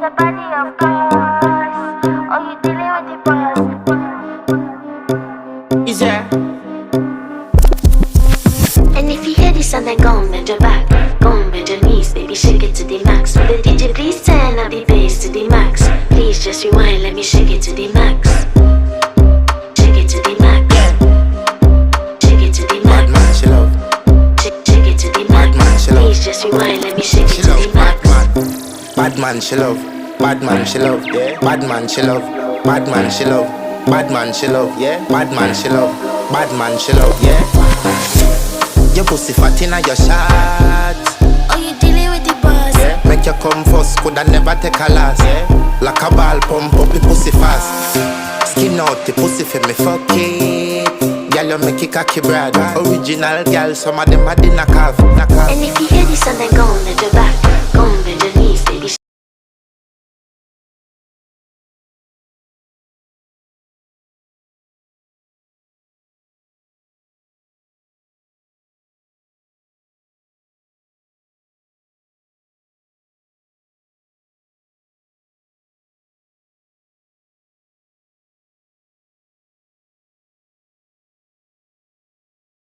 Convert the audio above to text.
your body, of course. Oh, you dealing with the boss. Is there? And if you hear this and then go and bend your back, go and bend your knees, baby, shake it to the max. Will the DJ please turn up the bass to the max? Please just rewind, let me shake it to the max. Shake it to the max. Shake it to the Bad max. man, she love. Shake it to the Bad man, max. she love. Please just rewind, let me shake it She to love. the Bad max. man. Bad man, she love. Bad man, she love. Yeah. Bad man, she love. Bad man, she love. Bad man, she love. Yeah. Bad man, she love. Bad man, she love. Yeah. Your pussy fat inna your shot. Oh, you dealing with the boss. Yeah. Make you come first, coulda never take a last. Yeah. Like a ball pump up the pussy fast. Skin out the pussy for me fuck it. Girl, you make it cocky brad. Original girl, some of them a dinner calf. And if you hear this and then go and bend your back,